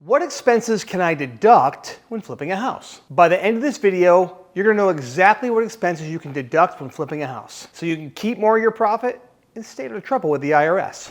What expenses can I deduct when flipping a house? By the end of this video, you're going to know exactly what expenses you can deduct when flipping a house, so you can keep more of your profit and stay out of trouble with the IRS.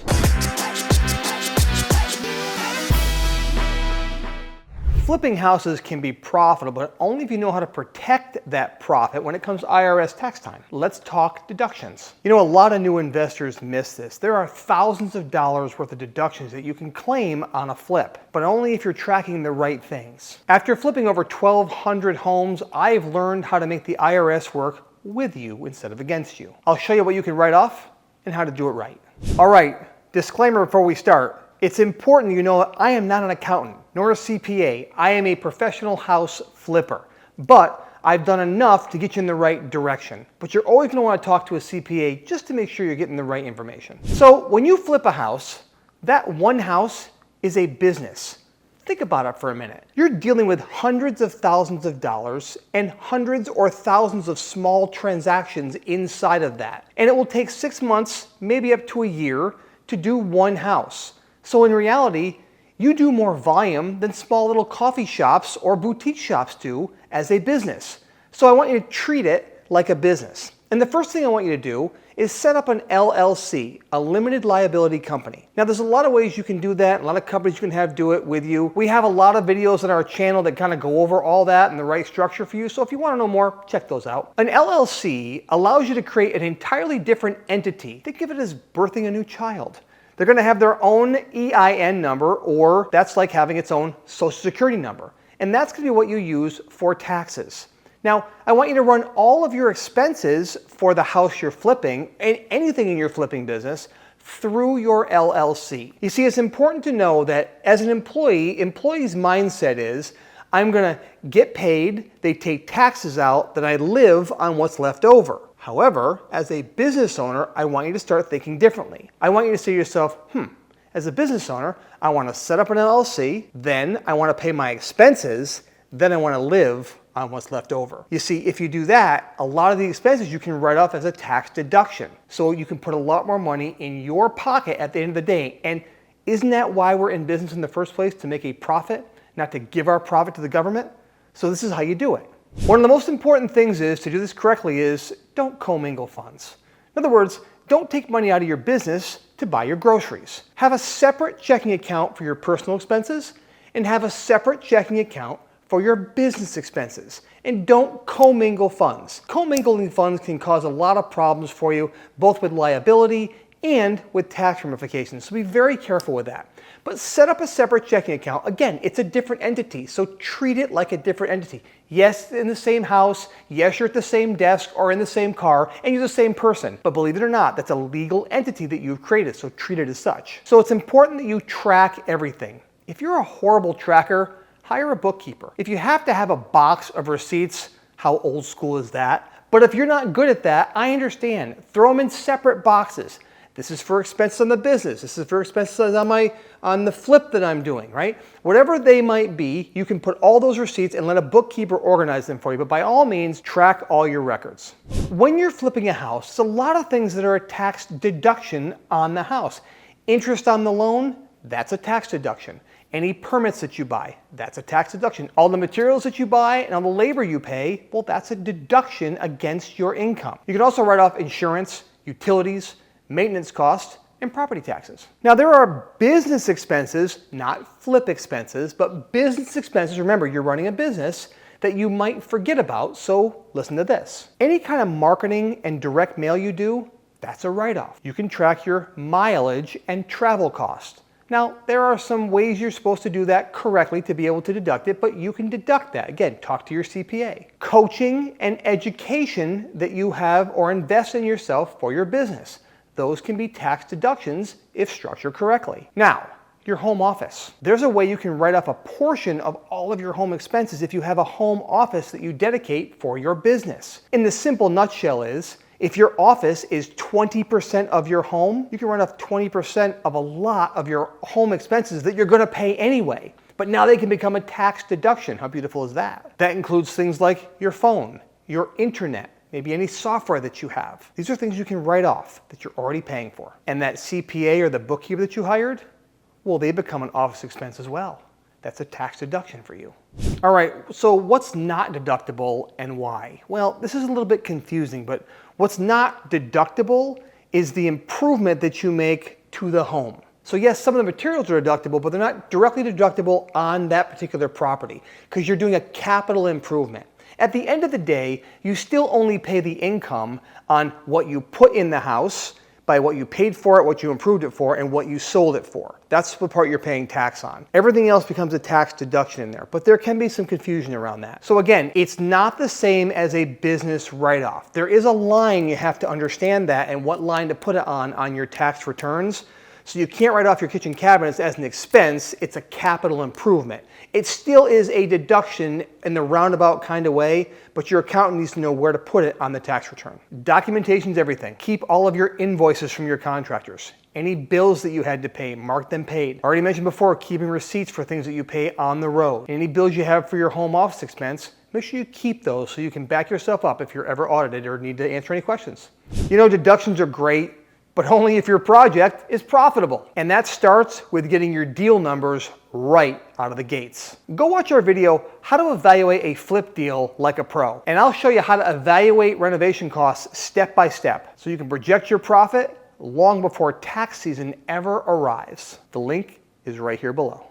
Flipping houses can be profitable, but only if you know how to protect that profit when it comes to IRS tax time. Let's talk deductions. You know, a lot of new investors miss this. There are thousands of dollars worth of deductions that you can claim on a flip, but only if you're tracking the right things. After flipping over 1,200 homes, I've learned how to make the IRS work with you instead of against you. I'll show you what you can write off and how to do it right. All right, disclaimer before we start. It's important you know that I am not an accountant, nor a CPA. I am a professional house flipper, but I've done enough to get you in the right direction. But you're always going to want to talk to a CPA just to make sure you're getting the right information. So when you flip a house, that one house is a business. Think about it for a minute. You're dealing with hundreds of thousands of dollars and hundreds or thousands of small transactions inside of that. And it will take 6 months, maybe up to a year, to do one house. So in reality, you do more volume than small little coffee shops or boutique shops do as a business. So I want you to treat it like a business. And the first thing I want you to do is set up an LLC, a limited liability company. Now there's a lot of ways you can do that, a lot of companies you can have do it with you. We have a lot of videos on our channel that kind of go over all that and the right structure for you. So if you want to know more, check those out. An LLC allows you to create an entirely different entity. Think of it as birthing a new child. They're going to have their own EIN number, or that's like having its own social security number. And that's going to be what you use for taxes. Now, I want you to run all of your expenses for the house you're flipping and anything in your flipping business through your LLC. You see, it's important to know that as an employee's mindset is, I'm going to get paid, they take taxes out, then I live on what's left over. However, as a business owner, I want you to start thinking differently. I want you to say to yourself, as a business owner, I want to set up an LLC, then I want to pay my expenses, then I want to live on what's left over. You see, if you do that, a lot of the expenses you can write off as a tax deduction. So you can put a lot more money in your pocket at the end of the day. And isn't that why we're in business in the first place? To make a profit, not to give our profit to the government? So this is how you do it. One of the most important things is to do this correctly is don't commingle funds. In other words, don't take money out of your business to buy your groceries. Have a separate checking account for your personal expenses and have a separate checking account for your business expenses. And don't commingle funds. Commingling funds can cause a lot of problems for you, both with liability and with tax ramifications. So be very careful with that. But set up a separate checking account. Again, it's a different entity, so treat it like a different entity. Yes, in the same house, yes, you're at the same desk or in the same car, and you're the same person. But believe it or not, that's a legal entity that you've created, so treat it as such. So it's important that you track everything. If you're a horrible tracker, hire a bookkeeper. If you have to have a box of receipts, how old school is that? But if you're not good at that, I understand. Throw them in separate boxes. This is for expenses on the business. This is for expenses on the flip that I'm doing, right? Whatever they might be, you can put all those receipts and let a bookkeeper organize them for you. But by all means, track all your records. When you're flipping a house, there's a lot of things that are a tax deduction on the house. Interest on the loan, that's a tax deduction. Any permits that you buy, that's a tax deduction. All the materials that you buy and all the labor you pay, well, that's a deduction against your income. You can also write off insurance, utilities, maintenance costs, and property taxes. Now there are business expenses, not flip expenses, but business expenses, remember you're running a business, that you might forget about, so listen to this. Any kind of marketing and direct mail you do, that's a write-off. You can track your mileage and travel cost. Now, there are some ways you're supposed to do that correctly to be able to deduct it, but you can deduct that. Again, talk to your CPA. Coaching and education that you have or invest in yourself for your business. Those can be tax deductions if structured correctly. Now, your home office. There's a way you can write off a portion of all of your home expenses if you have a home office that you dedicate for your business. In the simple nutshell is, if your office is 20% of your home, you can write off 20% of a lot of your home expenses that you're going to pay anyway. But now they can become a tax deduction. How beautiful is that? That includes things like your phone, your internet, maybe any software that you have. These are things you can write off that you're already paying for. And that CPA or the bookkeeper that you hired, well, they become an office expense as well. That's a tax deduction for you. All right, so what's not deductible and why? Well, this is a little bit confusing, but what's not deductible is the improvement that you make to the home. So yes, some of the materials are deductible, but they're not directly deductible on that particular property because you're doing a capital improvement. At the end of the day, you still only pay the income on what you put in the house, by what you paid for it, what you improved it for, and what you sold it for. That's the part you're paying tax on. Everything else becomes a tax deduction in there, but there can be some confusion around that. So again, it's not the same as a business write-off. There is a line, you have to understand that, and what line to put it on your tax returns. So you can't write off your kitchen cabinets as an expense, it's a capital improvement. It still is a deduction in the roundabout kind of way, but your accountant needs to know where to put it on the tax return. Documentation is everything. Keep all of your invoices from your contractors. Any bills that you had to pay, mark them paid. Already mentioned before, keeping receipts for things that you pay on the road. Any bills you have for your home office expense, make sure you keep those so you can back yourself up if you're ever audited or need to answer any questions. You know, deductions are great, but only if your project is profitable. And that starts with getting your deal numbers right out of the gates. Go watch our video, how to evaluate a flip deal like a pro. And I'll show you how to evaluate renovation costs step by step so you can project your profit long before tax season ever arrives. The link is right here below.